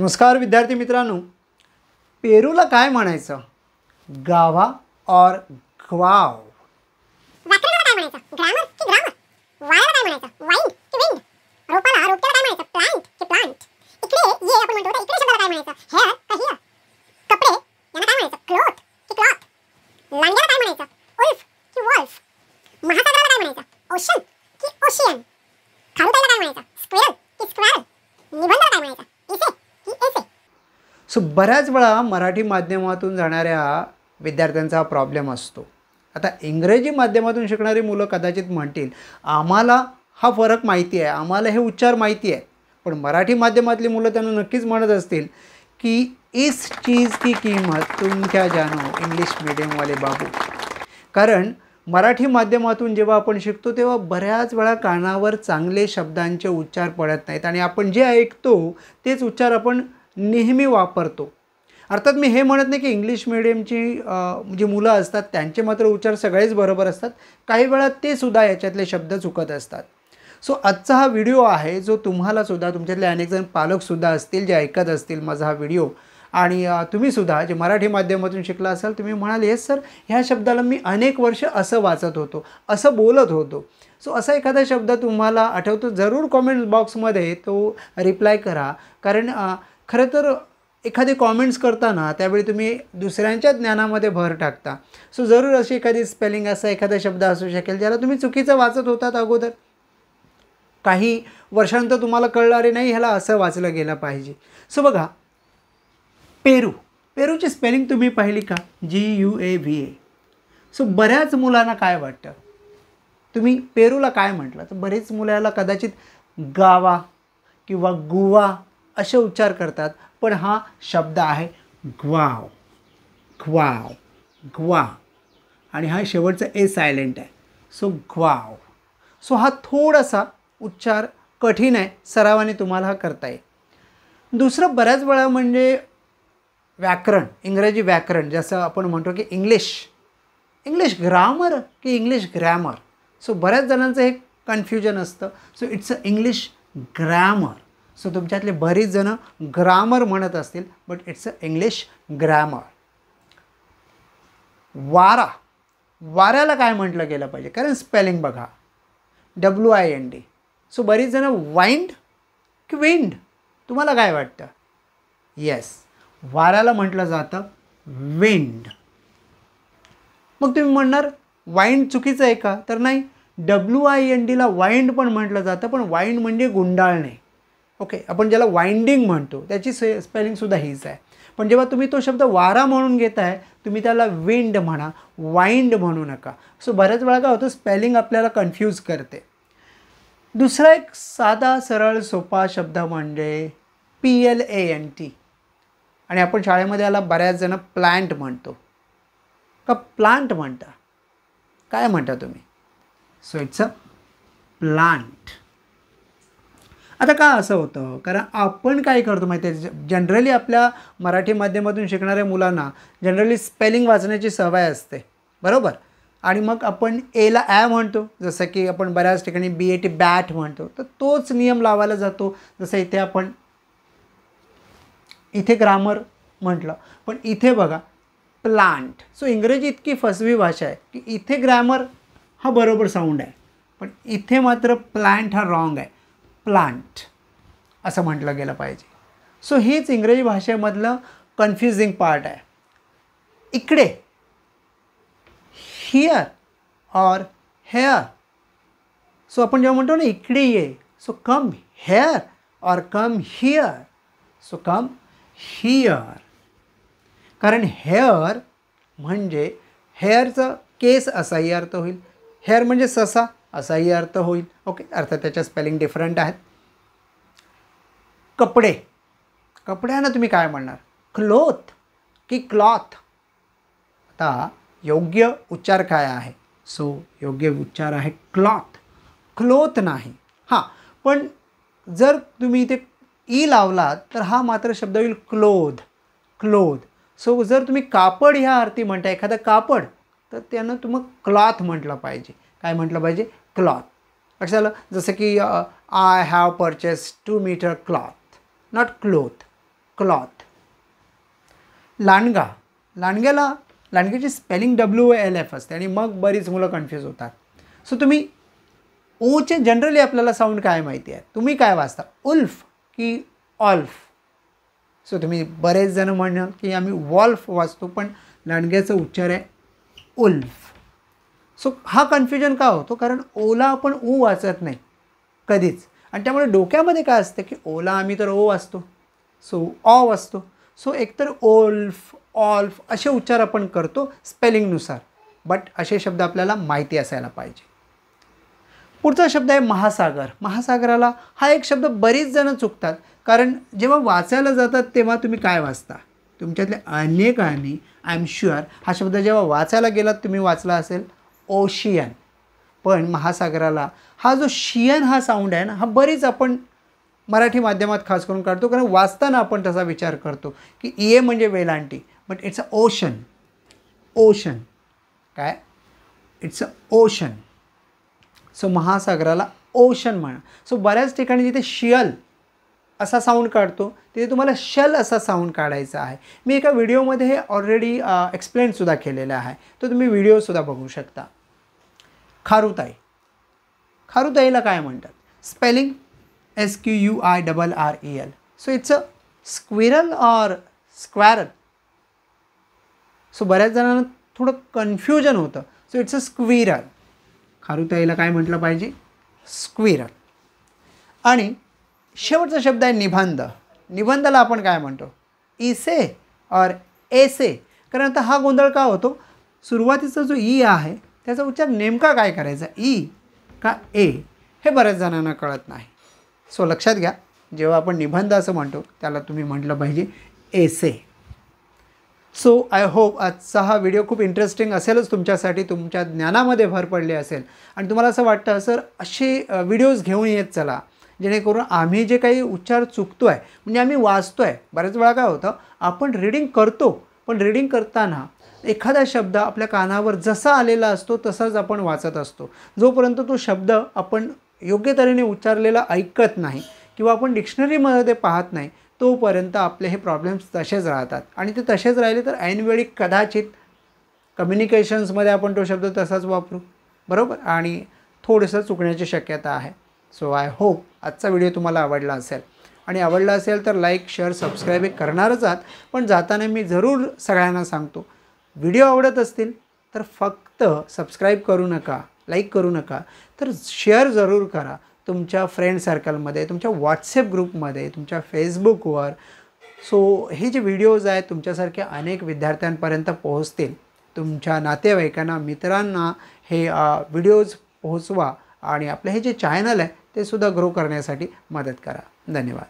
नमस्कार विद्यार्थी मित्रांनो, पेरूला काय म्हणायचं? गावा और ग्वाव. व्याकरणाला काय म्हणायचं? ग्रामर की ग्रामर? वाळाला काय म्हणायचं? वाईन की विंड? रोपाला रोपट्याला काय म्हणायचं? प्लांट की प्लांट? इकडे ये आपण म्हणतो तर इकडे शब्दाला काय म्हणायचं? हेअर का हिअर? कपडे यांना काय म्हणायचं? क्लॉथ की क्लॉथ? लांडग्याला काय म्हणायचं? उल्फ की वॉल्फ? महासागराला काय म्हणायचं? ओशन की ओशियन? खारुताईला काय म्हणायचं? स्क्वेरल की स्क्वेरल? निबंधाला काय म्हणायचं? इसे की एसे? सो बऱ्याच वेळा मराठी माध्यमातून जाणाऱ्या विद्यार्थ्यांचा प्रॉब्लेम असतो. आता इंग्रजी माध्यमातून शिकणारी मुलं कदाचित म्हणतील, आम्हाला हा फरक माहिती आहे, आम्हाला हे उच्चार माहिती आहे. पण मराठी माध्यमातली मुलं त्यांना नक्कीच म्हणत असतील की इस चीज़ की कीमत तुम क्या जानो इंग्लिश मीडियमवाले बाबू. कारण मराठी माध्यमातून जेव्हा आपण शिकतो तेव्हा बऱ्याच वेळा कानावर चांगले शब्दांचे उच्चार पडत नाहीत आणि आपण जे ऐकतो तेच उच्चार आपण नेहमी वापरतो. अर्थात मी हे म्हणत नाही की इंग्लिश मीडियमची जी मुलं असतात त्यांचे मात्र उच्चार सगळेच बरोबर असतात. काही वेळा ते सुद्धा याच्यातले शब्द चुकत असतात. सो आजचा हा व्हिडिओ आहे जो तुम्हालासुद्धा, तुमच्यातले अनेक जण पालकसुद्धा असतील जे ऐकत असतील माझा हा व्हिडिओ, आणि तुम्हीसुद्धा जे मराठी माध्यमातून शिकला असाल, तुम्ही म्हणाल येस सर, ह्या शब्दाला मी अनेक वर्ष असं वाचत होतो, असं बोलत होतो. सो असा एखादा शब्द तुम्हाला आठवतो, जरूर कॉमेंट बॉक्समध्ये तो रिप्लाय करा. कारण खरं तर एखादी कॉमेंट्स करताना त्यावेळी तुम्ही दुसऱ्यांच्या ज्ञानामध्ये भर टाकता. सो जरूर अशी एखादी स्पेलिंग, असा एखादा शब्द असू शकेल ज्याला तुम्ही चुकीचं वाचत होतात अगोदर. काही वर्षांतर तुम्हाला कळणारे नाही ह्याला असं वाचलं गेलं पाहिजे. सो बघा, पेरू, पेरूची स्पेलिंग तुम्ही पाहिली का? GUAVA. सो बऱ्याच मुलांना काय वाटतं, तुम्ही पेरूला काय म्हटलं तर बरेच मुलाला कदाचित गावा किंवा गुवा असे उच्चार करतात. पण हा शब्द आहे ग्वाव, ग्वाव, ग्वा, आणि हा शेवटचा ए सायलेंट आहे. सो ग्वाव. सो हा थोडासा उच्चार कठीण आहे, सरावाने तुम्हाला हा करता येईल. दुसरं बऱ्याच वेळा म्हणजे व्याकरण, इंग्रजी व्याकरण, जसं आपण म्हणतो की इंग्लिश ग्रामर की इंग्लिश ग्रॅमर. सो बऱ्याच जणांचं हे कन्फ्युजन असतं. So it's a English grammar. So तुमच्यातले बरीच जणं ग्रामर म्हणत असतील, but it's a English grammar. वारा, वाऱ्याला काय म्हटलं गेलं पाहिजे? कारण स्पेलिंग बघा, WIND. सो बरीच जणं वाइंड की विंड, तुम्हाला काय वाटतं? येस, वाऱ्याला म्हटलं जातं विंड. मग तुम्ही म्हणणार वाइंड चुकीचं आहे का? तर नाही, WINDला वाइंड पण म्हटलं जातं, पण वाइंड म्हणजे गुंडाळणे. ओके, आपण ज्याला वाइंडिंग म्हणतो त्याची स्पेलिंगसुद्धा हीच आहे. पण जेव्हा तुम्ही तो शब्द वारा म्हणून घेताय, तुम्ही त्याला विंड म्हणा, वाइंड म्हणू नका. सो बऱ्याच वेळा काय होतं, स्पेलिंग आपल्याला कन्फ्यूज करते. दुसरा एक साधा सरळ सोपा शब्द म्हणजे PLANT, आणि आपण शाळेमध्ये याला बऱ्याच जण प्लांट म्हणतो का प्लांट म्हणता? काय म्हणता तुम्ही? So it's a plant. आता का असं होतं? कारण आपण काय करतो माहिती आहे, जनरली आपल्या मराठी माध्यमातून शिकणाऱ्या मुलांना जनरली स्पेलिंग वाचण्याची सवय असते, बरोबर? आणि मग आपण एला ॲ म्हणतो, जसं की आपण बऱ्याच ठिकाणी BAT बॅट म्हणतो. तर तोच नियम लावायला जातो. जसं इथे आपण इथे ग्रामर म्हटलं, पण इथे बघा प्लांट. सो इंग्रजी इतकी फसवी भाषा आहे की इथे ग्रॅमर हा बरोबर साऊंड आहे, पण इथे मात्र प्लांट हा रॉंग आहे. प्लांट असं म्हटलं गेलं पाहिजे. सो हीच इंग्रजी भाषेमधलं कन्फ्युजिंग पार्ट आहे. इकडे हिअर और हेअर. सो आपण जेव्हा म्हणतो ना इकडे ये, सो कम हेअर और come here. So come here. कारण हेअर म्हणजे हेअरचं केस असाही अर्थ होईल, हेअर म्हणजे ससा असाही अर्थ होईल. ओके, अर्थात त्याच्या स्पेलिंग डिफरंट आहेत. कपडे, कपड्यांना तुम्ही काय म्हणणार? क्लोथ की क्लॉथ? आता योग्य उच्चार काय आहे? सो योग्य उच्चार आहे क्लॉथ, क्लोथ नाही. हां, पण जर तुम्ही इथे ई लावलात तर हा मात्र शब्द होईल क्लोथ, क्लोथ. सो जर तुम्ही कापड ह्या अर्थी म्हणता एखादं कापड, तर त्यानं तुम्ही क्लॉथ म्हटलं पाहिजे. काय म्हटलं पाहिजे? क्लॉथ. लक्षात आलं? जसं की I have purchase 2 metre cloth, not cloth. Cloth. लांडगा, लांडग्याची स्पेलिंग WALF असते आणि मग बरीच मुलं कन्फ्यूज होतात. सो तुम्ही ओचे जनरली आपल्याला साऊंड काय माहिती आहे, तुम्ही काय वाचता, उल्फ की ऑल्फ. सो तुम्ही बरेच जण म्हणाल की आम्ही वॉल्फ वाचतो, पण लांडग्याचा उच्चार आहे उल्फ. सो हा कन्फ्युजन का होतो, कारण ओला आपण ऊ वाचत नाही कधीच, आणि त्यामुळे डोक्यामध्ये काय असतं की ओला आम्ही तर ओ वाचतो, सो ऑ वाचतो. सो एकतर ओल्फ ऑल्फ असे उच्चार आपण करतो स्पेलिंगनुसार, बट असे शब्द आपल्याला माहिती असायला पाहिजे. पुढचा शब्द आहे महासागर. महासागराला हा एक शब्द बरीच जणं चुकतात, कारण जेव्हा वाचायला जातात तेव्हा तुम्ही काय वाचता, तुमच्यातले अनेकांनी आय एम शुअर हा शब्द जेव्हा वाचायला गेलात तुम्ही वाचला असेल ओशियन, पण महासागराला हा जो शियन हा साऊंड आहे ना, हा बरीच आपण मराठी माध्यमात खास करून काढतो, कारण वाचताना आपण तसा विचार करतो की ए म्हणजे वेलांटी, but it's a ocean. Ocean काय, इट्स अ ओशन. सो महासागराला ओशन म्हणा. सो बऱ्याच ठिकाणी जिथे शियल असा साऊंड काढतो तिथे तुम्हाला शल असा साऊंड काढायचा आहे. मी एका व्हिडिओमध्ये हे ऑलरेडी एक्सप्लेनसुद्धा केलेलं आहे, तो तुम्ही व्हिडिओसुद्धा बघू शकता. खारुताई, खारुताईला काय म्हणतात, spelling SQUIRREL. So it's a squirrel or squirrel. So बऱ्याच जणांना थोडं कन्फ्युजन होतं. So it's a squirrel. खारुताईला काय म्हटलं पाहिजे, स्क्विरल. आणि शेवटचा शब्द आहे निबंध. निबंधाला आपण काय म्हणतो, इसे और एसे. कारण आता हा गोंधळ का होतो, सुरुवातीचा जो ई आहे त्याचा उच्चार नेमका काय करायचा, ई का ए, हे बऱ्याच जणांना कळत नाही. सो लक्षात घ्या, जेव्हा आपण निबंध असं म्हणतो त्याला तुम्ही म्हटलं पाहिजे एसे. सो आय होप आजचा हा व्हिडिओ खूप इंटरेस्टिंग असेलच तुमच्यासाठी, तुमच्या ज्ञानामध्ये भर पडली असेल आणि तुम्हाला असं वाटतं सर असे व्हिडिओज घेऊन येत चला, जेणेकरून आम्ही जे काही उच्चार चुकतो आहे, म्हणजे आम्ही वाचतो आहे, बऱ्याच वेळा काय होतं आपण रीडिंग करतो, पण रीडिंग करताना एखादा शब्द आपल्या कानावर जसा आलेला असतो तसाच आपण वाचत असतो. जोपर्यंत तो शब्द आपण योग्य तऱ्हेने उच्चारलेला ऐकत नाही किंवा आपण डिक्शनरीमध्ये पाहत नाही, तोपर्यंत आपले हे प्रॉब्लेम्स तसेच राहतात. आणि ते तसेच राहिले तर ऐनवेळी कदाचित कम्युनिकेशन्समध्ये आपण तो शब्द तसाच वापरू, बरोबर, आणि थोडंसं चुकण्याची शक्यता आहे. सो आय होप आजचा व्हिडिओ तुम्हाला आवडला असेल, आणि आवडला असेल तर लाईक शेअर सबस्क्राईब करणारच आहात. पण जाताना मी जरूर सगळ्यांना सांगतो, व्हिडिओ आवडत असतील तर फक्त सबस्क्राईब करू नका, लाईक करू नका, तर शेअर जरूर करा तुमच्या फ्रेंड सर्कलमध्ये, तुमच्या व्हॉट्सॲप ग्रुपमध्ये, तुमच्या फेसबुकवर. सो हे जे व्हिडिओज आहेत तुमच्यासारख्या अनेक विद्यार्थ्यांपर्यंत पोहोचतील. तुमच्या नातेवाईकांना, मित्रांना हे व्हिडिओज पोहोचवा आणि आपलं हे जे चॅनल आहे ते सुद्धा ग्रो करण्यासाठी मदत करा. धन्यवाद.